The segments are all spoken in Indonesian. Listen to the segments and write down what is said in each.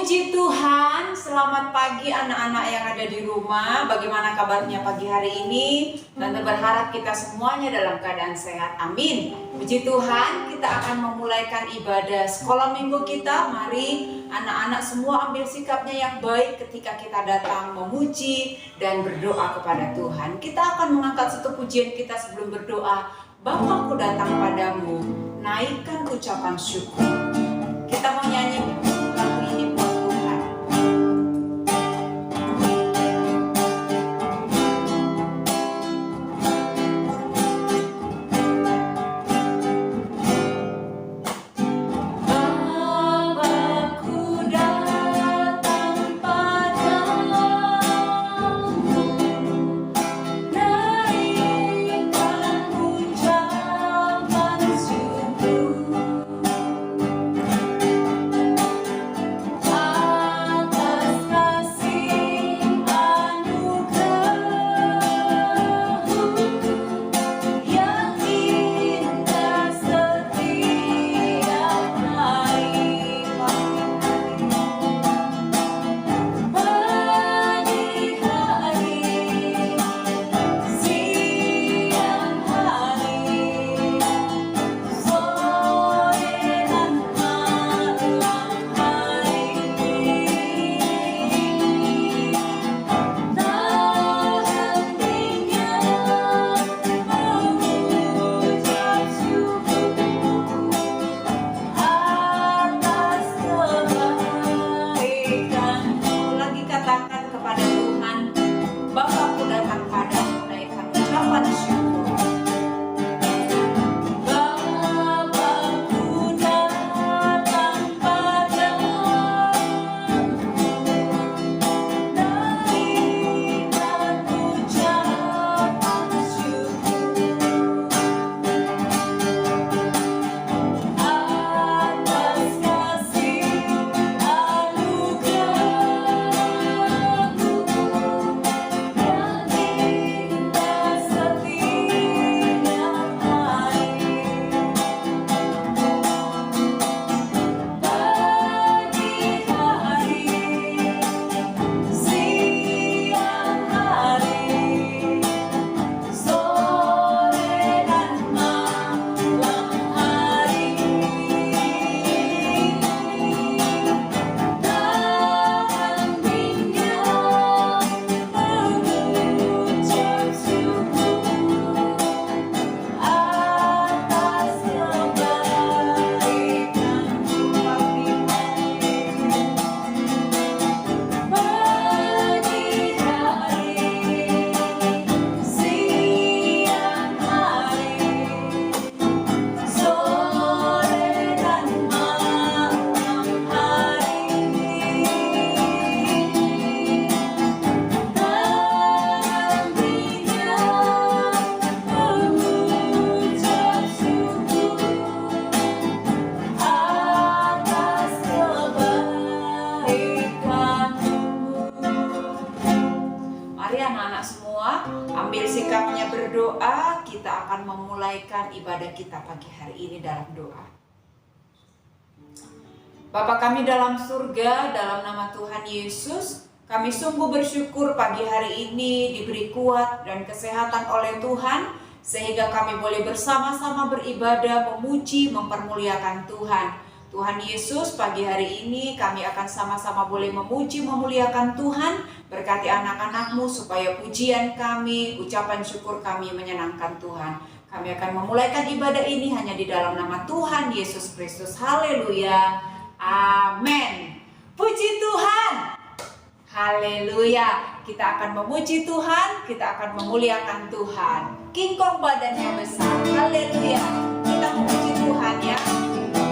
Puji Tuhan, selamat pagi anak-anak yang ada di rumah. Bagaimana kabarnya pagi hari ini? Tante berharap kita semuanya dalam keadaan sehat. Amin. Puji Tuhan, kita akan memulaikan ibadah sekolah minggu kita. Mari anak-anak semua ambil sikapnya yang baik ketika kita datang memuji dan berdoa kepada Tuhan. Kita akan mengangkat satu pujian kita sebelum berdoa. Bapa, ku datang padamu, naikkan ucapan syukur. Kita mau nyanyi lagu ini buat Tuhan. Bapa, ku datang padamu, naikkan ucapan syukur. Berdoa, kita akan memulaikan ibadah kita pagi hari ini dalam doa. Bapa kami dalam surga, dalam nama Tuhan Yesus, kami sungguh bersyukur pagi hari ini diberi kuat dan kesehatan oleh Tuhan, sehingga kami boleh bersama-sama beribadah, memuji, mempermuliakan Tuhan. Tuhan Yesus, pagi hari ini kami akan sama-sama boleh memuji, memuliakan Tuhan. Berkati anak-anak-Mu supaya pujian kami, ucapan syukur kami menyenangkan Tuhan. Kami akan memulaikan ibadah ini hanya di dalam nama Tuhan Yesus Kristus. Haleluya. Amin. Puji Tuhan. Haleluya. Kita akan memuji Tuhan, kita akan memuliakan Tuhan. Kingkong badannya besar. Haleluya. Kita memuji Tuhan ya. Haleluya.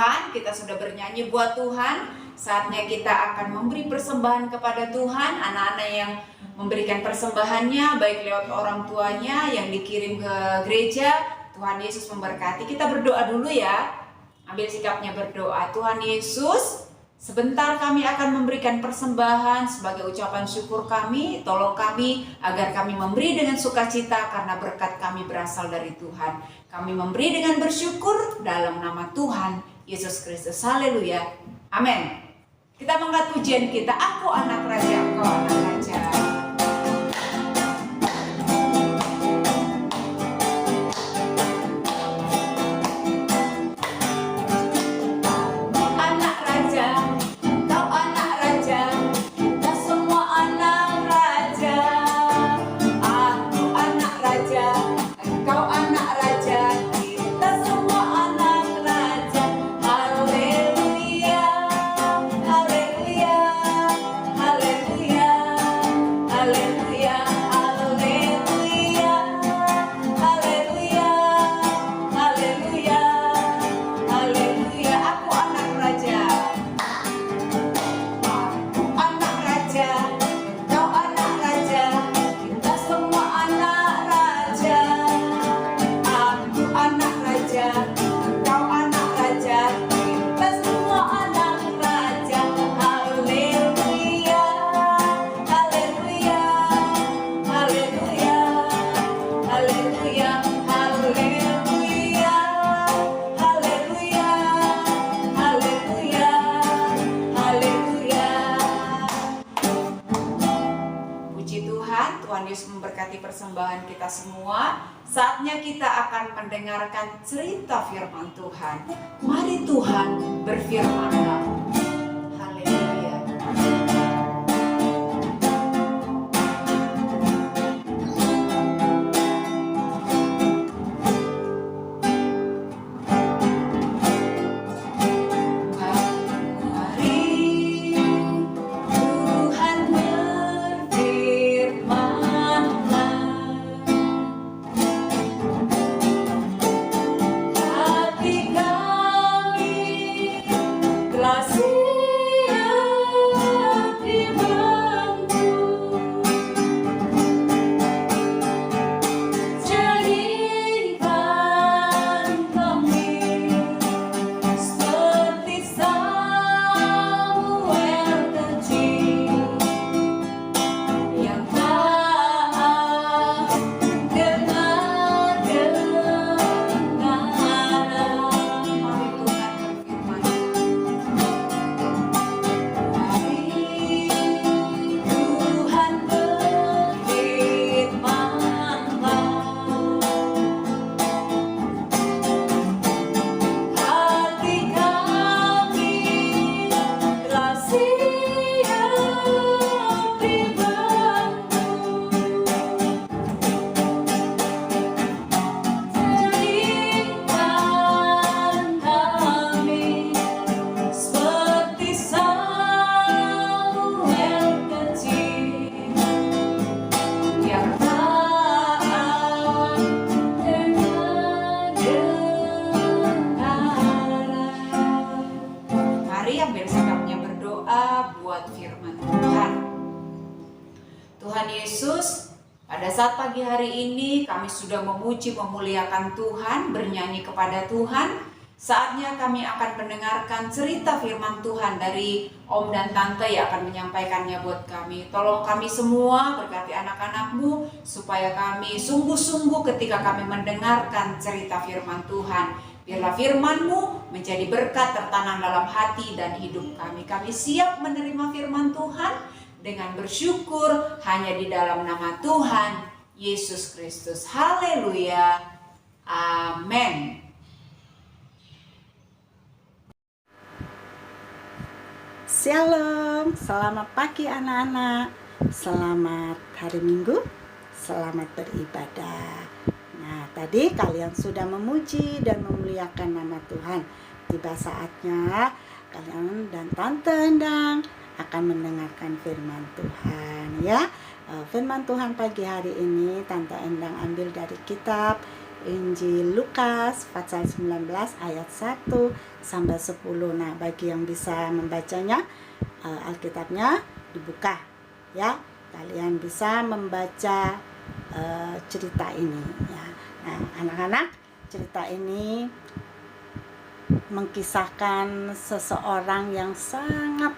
Tuhan, kita sudah bernyanyi buat Tuhan. Saatnya kita akan memberi persembahan kepada Tuhan. Anak-anak yang memberikan persembahannya baik lewat orang tuanya yang dikirim ke gereja. Tuhan Yesus memberkati. Kita berdoa dulu ya. Ambil sikapnya berdoa. Tuhan Yesus, sebentar kami akan memberikan persembahan sebagai ucapan syukur kami. Tolong kami agar kami memberi dengan sukacita karena berkat kami berasal dari Tuhan. Kami memberi dengan bersyukur dalam nama Tuhan Yesus Kristus. Haleluya. Amin. Kita mengangkat pujian kita. Aku anak raja, engkau anak raja. Persembahan kita semua. Saatnya kita akan mendengarkan cerita firman Tuhan. Mari Tuhan berfirman-Nya. Haleluya. Pada saat pagi hari ini kami sudah memuji memuliakan Tuhan, bernyanyi kepada Tuhan. Saatnya kami akan mendengarkan cerita firman Tuhan dari Om dan Tante yang akan menyampaikannya buat kami. Tolong kami semua berkati anak-anakmu supaya kami sungguh-sungguh ketika kami mendengarkan cerita firman Tuhan. Biarlah firman-Mu menjadi berkat tertanam dalam hati dan hidup kami. Kami siap menerima firman Tuhan dengan bersyukur hanya di dalam nama Tuhan Yesus Kristus. Haleluya. Amin. Shalom, selamat pagi anak-anak. Selamat hari Minggu, selamat beribadah. Nah, tadi kalian sudah memuji dan memuliakan nama Tuhan. Tiba saatnya kalian dan Tante Endang akan mendengarkan firman Tuhan ya. Firman Tuhan pagi hari ini Tante Endang ambil dari kitab Injil Lukas pasal 19 ayat 1 sampai 10. Nah, bagi yang bisa membacanya, Alkitabnya dibuka ya. Kalian bisa membaca cerita ini ya. Nah, anak-anak, cerita ini mengkisahkan seseorang yang sangat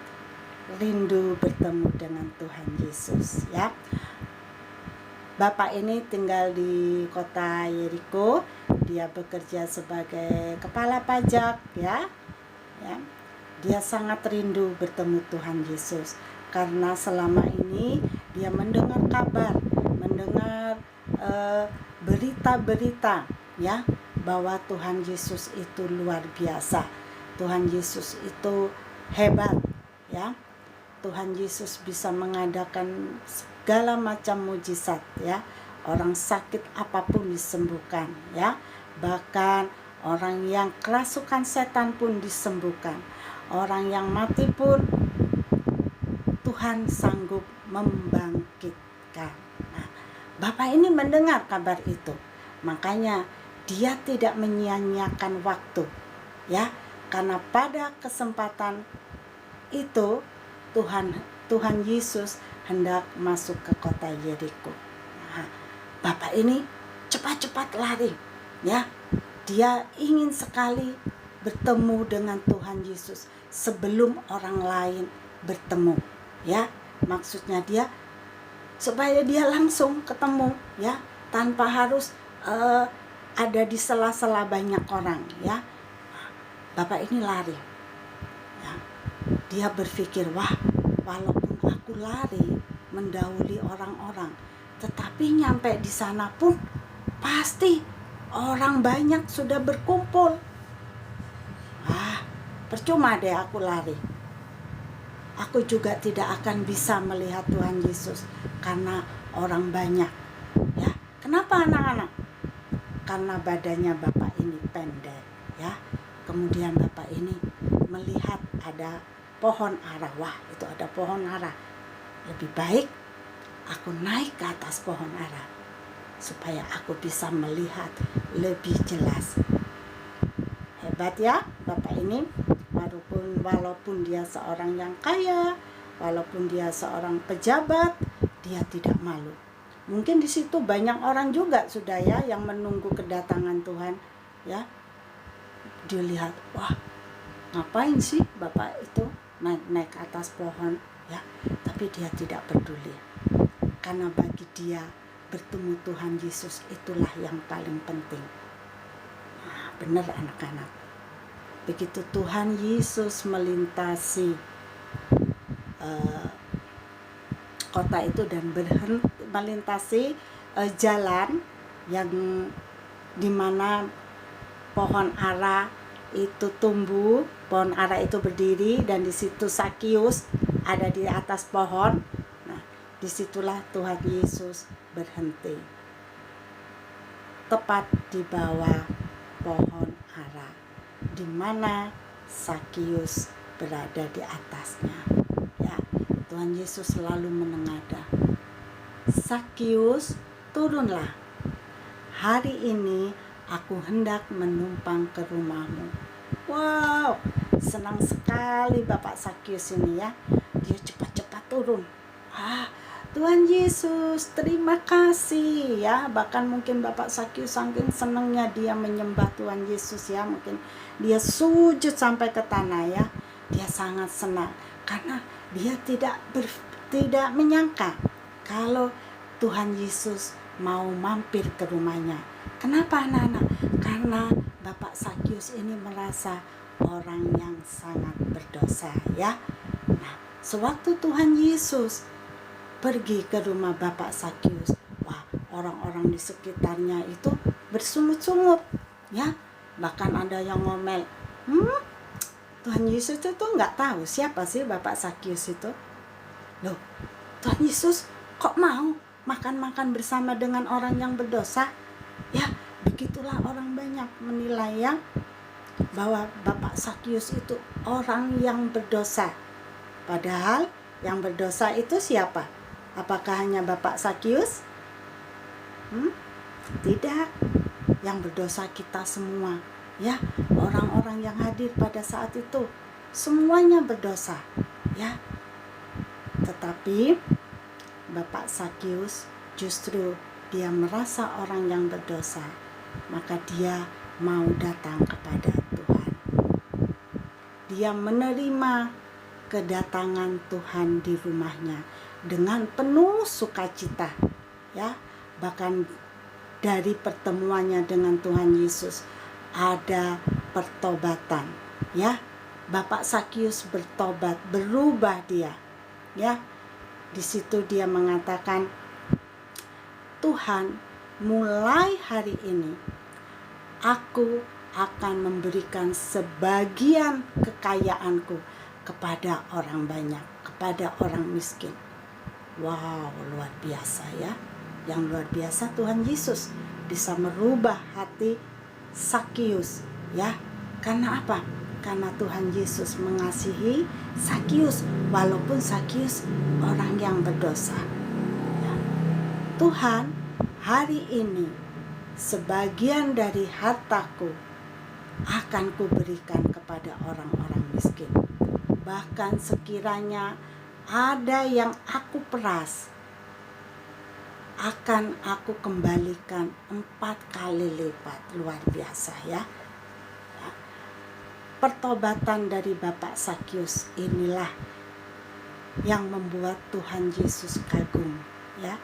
rindu bertemu dengan Tuhan Yesus ya. Bapak ini tinggal di kota Yeriko. Dia bekerja sebagai kepala pajak ya. Dia sangat rindu bertemu Tuhan Yesus karena selama ini dia mendengar kabar, mendengar berita-berita ya, bahwa Tuhan Yesus itu luar biasa. Tuhan Yesus itu hebat ya. Tuhan Yesus bisa mengadakan segala macam mujizat ya. Orang sakit apapun disembuhkan ya. Bahkan orang yang kerasukan setan pun disembuhkan. Orang yang mati pun Tuhan sanggup membangkitkan. Nah, Bapak ini mendengar kabar itu. Makanya dia tidak menyia-nyiakan waktu ya. Karena pada kesempatan itu Tuhan Yesus hendak masuk ke kota Yeriko. Nah, Bapak ini cepat-cepat lari ya. Dia ingin sekali bertemu dengan Tuhan Yesus sebelum orang lain bertemu ya. Maksudnya dia supaya dia langsung ketemu ya, tanpa harus ada di sela-sela banyak orang ya. Bapak ini lari ya. Dia berpikir, wah, walaupun aku lari mendahului orang-orang, tetapi nyampe di sana pun pasti orang banyak sudah berkumpul. Percuma deh aku lari. Aku juga tidak akan bisa melihat Tuhan Yesus karena orang banyak ya. Kenapa anak-anak? Karena badannya Bapak ini pendek ya. Kemudian Bapak ini melihat ada pohon ara. Wah, itu ada pohon ara. Lebih baik aku naik ke atas pohon ara supaya aku bisa melihat lebih jelas. Hebat ya Bapak ini. Walaupun dia seorang yang kaya, walaupun dia seorang pejabat, dia tidak malu. Mungkin di situ banyak orang juga sudah ya yang menunggu kedatangan Tuhan ya. Dilihat, wah, ngapain sih Bapak itu naik ke atas pohon ya. Tapi dia tidak peduli. Karena bagi dia bertemu Tuhan Yesus itulah yang paling penting. Nah, benar anak-anak. Begitu Tuhan Yesus melintasi kota itu dan melintasi jalan yang dimana pohon ara itu tumbuh, pohon ara itu berdiri, dan di situ Sakius ada di atas pohon. Nah, disitulah Tuhan Yesus berhenti, tepat di bawah pohon ara, di mana Sakius berada di atasnya. Ya, Tuhan Yesus selalu menengadah. Sakius, turunlah. Hari ini aku hendak menumpang ke rumahmu. Wow, senang sekali Bapak Sakius ini ya. Dia cepat-cepat turun. Tuhan Yesus, terima kasih ya. Bahkan mungkin Bapak Sakius saking senangnya dia menyembah Tuhan Yesus ya. Mungkin dia sujud sampai ke tanah ya. Dia sangat senang karena dia tidak menyangka kalau Tuhan Yesus mau mampir ke rumahnya. Kenapa anak-anak? Karena Bapak Sakius ini merasa orang yang sangat berdosa ya. Nah, sewaktu Tuhan Yesus pergi ke rumah Bapak Sakius, wah, orang-orang di sekitarnya itu bersungut-sungut ya. Bahkan ada yang ngomel, Tuhan Yesus itu nggak tahu siapa sih Bapak Sakius itu. Loh, Tuhan Yesus kok mau makan-makan bersama dengan orang yang berdosa? Ya, begitulah orang banyak menilai ya, bahwa Bapak Sakius itu orang yang berdosa. Padahal yang berdosa itu siapa? Apakah hanya Bapak Sakius? Tidak. yang berdosa kita semua, ya. Orang-orang yang hadir pada saat itu semuanya berdosa, ya. Tetapi Bapak Sakius justru dia merasa orang yang berdosa, maka dia mau datang kepada Tuhan. Dia menerima kedatangan Tuhan di rumahnya dengan penuh sukacita, ya. Bahkan dari pertemuannya dengan Tuhan Yesus ada pertobatan, ya. Bapak Sakius bertobat, berubah dia, ya. Di situ dia mengatakan, Tuhan, mulai hari ini aku akan memberikan sebagian kekayaanku kepada orang banyak, kepada orang miskin. Wow, luar biasa, ya. Yang luar biasa Tuhan Yesus bisa merubah hati Sakius, ya. Karena apa? Karena Tuhan Yesus mengasihi Sakius walaupun Sakius orang yang berdosa, ya. Tuhan, hari ini sebagian dari hartaku akan kuberikan kepada orang-orang miskin. Bahkan sekiranya ada yang aku peras, akan aku kembalikan 4 kali lipat. Luar biasa, ya. Pertobatan dari Bapak Sakius inilah yang membuat Tuhan Yesus kagum, ya.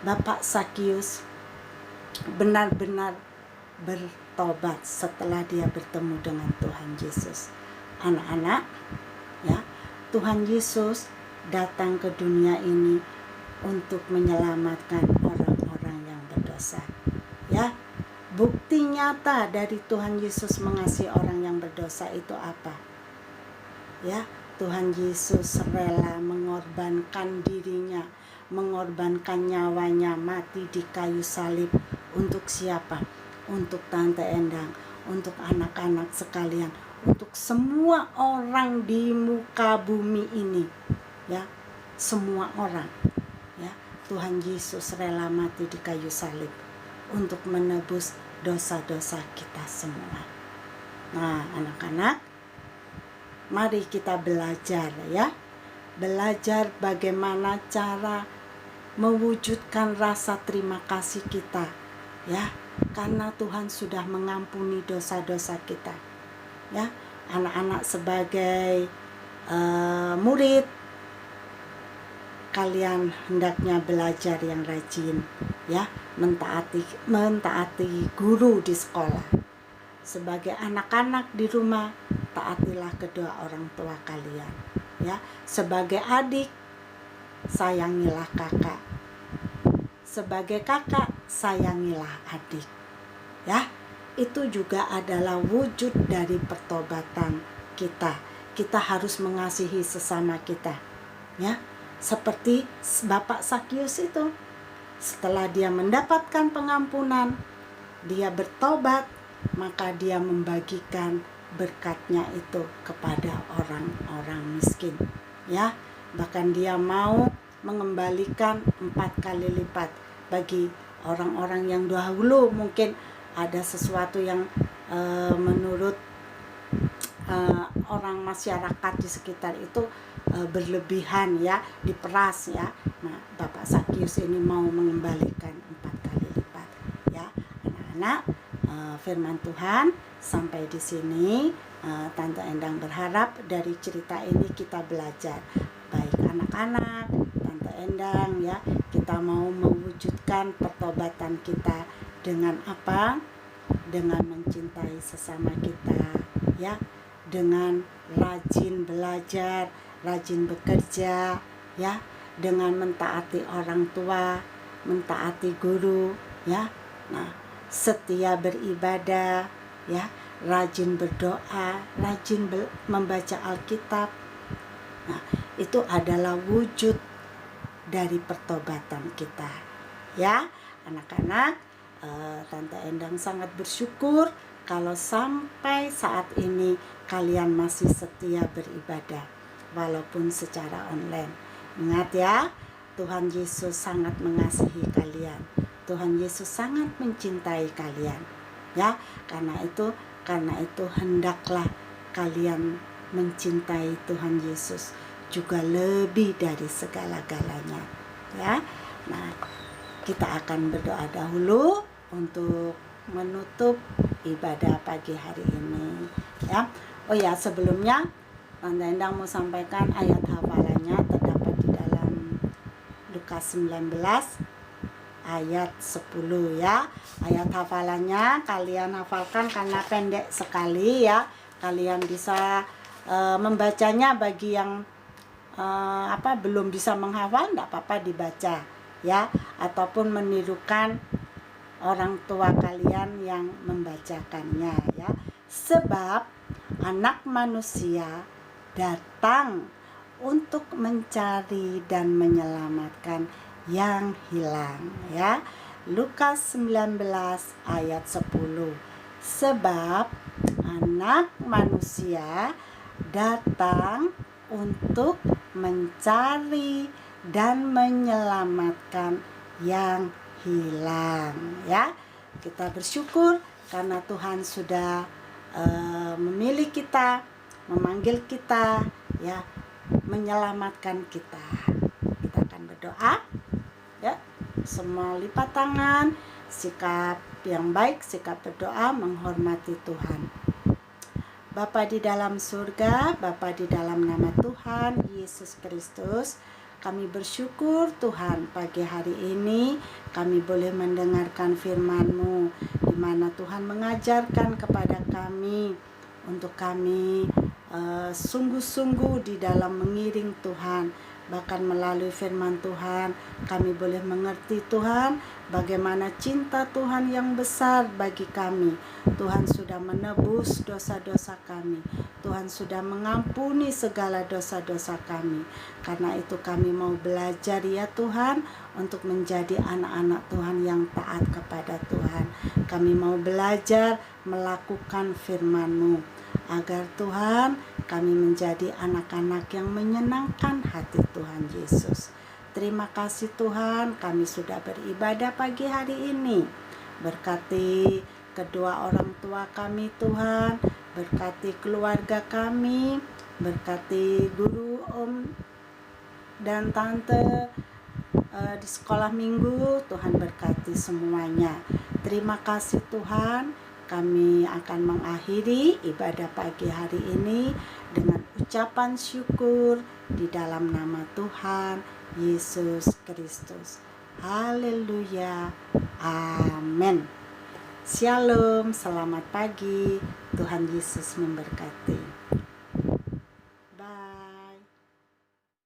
Bapak Sakius benar-benar bertobat setelah dia bertemu dengan Tuhan Yesus. Anak-anak, ya, Tuhan Yesus datang ke dunia ini untuk menyelamatkan orang-orang yang berdosa, ya. Bukti nyata dari Tuhan Yesus mengasihi orang yang berdosa itu apa? Ya, Tuhan Yesus rela mengorbankan dirinya, mengorbankan nyawanya, mati di kayu salib. Untuk siapa? Untuk Tante Endang, untuk anak-anak sekalian, untuk semua orang di muka bumi ini, ya. Semua orang, ya. Tuhan Yesus rela mati di kayu salib untuk menebus dosa-dosa kita semua. Nah, anak-anak, mari kita belajar, ya. Belajar bagaimana cara mewujudkan rasa terima kasih kita, ya. Karena Tuhan sudah mengampuni dosa-dosa kita, ya. Anak-anak sebagai murid, kalian hendaknya belajar yang rajin, ya. Mentaati guru di sekolah. Sebagai anak-anak di rumah, taatilah kedua orang tua kalian, ya. Sebagai adik, sayangilah kakak. Sebagai kakak, sayangilah adik, ya. Itu juga adalah wujud dari pertobatan kita. Kita harus mengasihi sesama kita, ya. Seperti Bapak Sakius itu, setelah dia mendapatkan pengampunan, dia bertobat, maka dia membagikan berkatnya itu kepada orang-orang miskin, ya. Bahkan dia mau mengembalikan 4 kali lipat bagi orang-orang yang dahulu mungkin ada sesuatu yang menurut orang masyarakat di sekitar itu berlebihan, ya, diperas, ya. Nah, Bapak Sakius ini mau mengembalikan 4 kali lipat, ya. Anak-anak, firman Tuhan sampai di sini. Tante Endang berharap dari cerita ini kita belajar, baik anak-anak, Tante Endang, ya, kita mau mewujudkan pertobatan kita dengan apa? Dengan mencintai sesama kita, ya, dengan rajin belajar, rajin bekerja, ya, dengan mentaati orang tua, mentaati guru, ya. Nah, setia beribadah, ya, rajin berdoa, rajin membaca Alkitab. Nah, itu adalah wujud dari pertobatan kita, ya. Anak-anak, Tante Endang sangat bersyukur kalau sampai saat ini kalian masih setia beribadah walaupun secara online. Ingat, ya, Tuhan Yesus sangat mengasihi kalian. Tuhan Yesus sangat mencintai kalian. Ya, karena itu hendaklah kalian mencintai Tuhan Yesus juga lebih dari segala-galanya. Ya. Nah, kita akan berdoa dahulu untuk menutup ibadah pagi hari ini. Ya. Oh ya, sebelumnya Tante Endang mau sampaikan ayat hafalannya terdapat di dalam Lukas 19 ayat 10 ya. Ayat hafalannya kalian hafalkan karena pendek sekali ya. Kalian bisa membacanya. Bagi yang belum bisa menghafal, enggak apa-apa dibaca ya, ataupun menirukan orang tua kalian yang membacakannya ya. Sebab Anak Manusia datang untuk mencari dan menyelamatkan yang hilang ya. Lukas 19 ayat 10. Sebab Anak Manusia datang untuk mencari dan menyelamatkan yang hilang ya. Kita bersyukur karena Tuhan sudah memilih kita, memanggil kita ya, menyelamatkan kita. Kita akan berdoa ya. Semua lipat tangan, sikap yang baik, sikap berdoa menghormati Tuhan. Bapa di dalam surga, Bapa di dalam nama Tuhan Yesus Kristus, kami bersyukur Tuhan pagi hari ini kami boleh mendengarkan firman-Mu, di mana Tuhan mengajarkan kepada kami untuk kami sungguh-sungguh di dalam mengiring Tuhan. Bahkan melalui firman Tuhan kami boleh mengerti Tuhan bagaimana cinta Tuhan yang besar bagi kami. Tuhan sudah menebus dosa-dosa kami. Tuhan sudah mengampuni segala dosa-dosa kami. Karena itu kami mau belajar ya Tuhan, untuk menjadi anak-anak Tuhan yang taat kepada Tuhan. Kami mau belajar melakukan firman-Mu, agar Tuhan kami menjadi anak-anak yang menyenangkan hati Tuhan Yesus. Terima kasih Tuhan, kami sudah beribadah pagi hari ini. Berkati kedua orang tua kami Tuhan, berkati keluarga kami, berkati guru, om dan tante di sekolah minggu. Tuhan berkati semuanya. Terima kasih Tuhan. Kami akan mengakhiri ibadah pagi hari ini dengan ucapan syukur di dalam nama Tuhan Yesus Kristus. Haleluya. Amin. Shalom, selamat pagi. Tuhan Yesus memberkati.